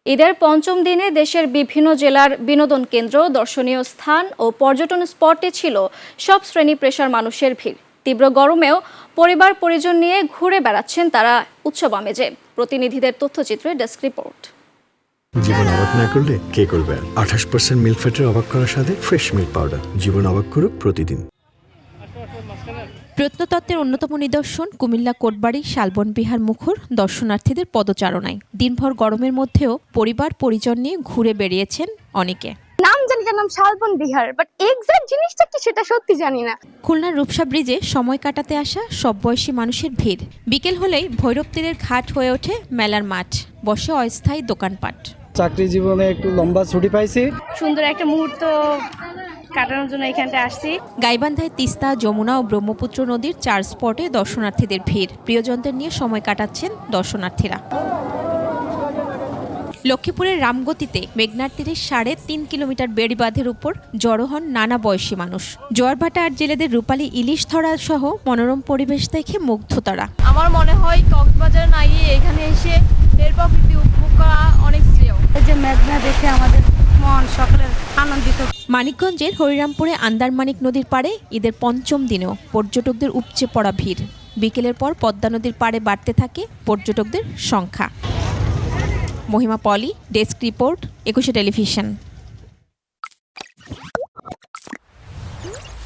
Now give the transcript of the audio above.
ঈদের পঞ্চম দিনে দেশের বিভিন্ন জেলার বিনোদন কেন্দ্র, দর্শনীয় স্থান ও পর্যটন স্পটে ছিল সব শ্রেণী পেশার মানুষের ভিড়। তীব্র গরমেও পরিবার পরিজন নিয়ে ঘুরে বেড়াচ্ছেন তারা উৎসব আমেজে। প্রতিনিধিদের তথ্যচিত্রে ডেস্ক রিপোর্ট। জীবন অবাক না করলে কে করবে? 28% মিল্ক ফ্যাটের অবাক করার সাথে ফ্রেশ মিল্ক পাউডার। জীবন অবাক করুক প্রতিদিন। প্রত্নতত্ত্বের অন্যতম নিদর্শন কুমিল্লা কোটবাড়ি শালবন বিহার মুখর দর্শনার্থীদের পদচারণায় দিনভর গরমের মধ্যেও পরিবার পরিজন নিয়ে ঘুরে বেরিয়েছেন অনেকে। নাম জানি, নাম শালবন বিহার, বাট এক্সাক্ট জিনিসটা কি সেটা সত্যি জানি না। খুলনার রূপসা ব্রিজে সময় কাটাতে আসা সব বয়সী মানুষের ভিড়। বিকেল হলেই ভৈরব তীরের ঘাট হয়ে ওঠে মেলার মাঠ, বসে অস্থায়ী দোকানপাট। চাকরি জীবনে একটু লম্বা ছুটি পাইছি, সুন্দর একটা মুহূর্ত কাটানোর জন্য এখানটা আসছি। গাইবান্ধায় তিস্তা, যমুনা ও ব্রহ্মপুত্র নদীর 4 স্পটে দর্শনার্থীদের ভিড়। প্রিয়জনদের নিয়ে সময় কাটাচ্ছেন দর্শনার্থীরা। লক্ষ্মীপুরের রামগতিতে মেঘনার তীরে 3.5 কিলোমিটার বেড়িবাঁধের উপর জড়ো হন নানা বয়সী মানুষ। জোয়ারভাটা আর জেলেদের রূপালী ইলিশ ধরা সহ মনোরম পরিবেশ দেখে মুগ্ধ তারা। আমার মনে হয় কক্সবাজার না গিয়ে এখানে এসে এর প্রকৃতি উপভোগ করা অনেক শ্রেয়। এই যে মেঘনা দেখে আমাদের মন সকলের আনন্দিত। মানিকগঞ্জের হরিরামপুরে আন্দারমানিক নদীর পাড়ে ঈদের পঞ্চম দিনেও পর্যটকদের উপচে পড়া ভিড়। বিকেলের পর পদ্মা নদীর পাড়ে বাড়তে থাকে পর্যটকদের সংখ্যা। মহিমা পলি, ডেস্ক রিপোর্ট, 21 টেলিভিশন।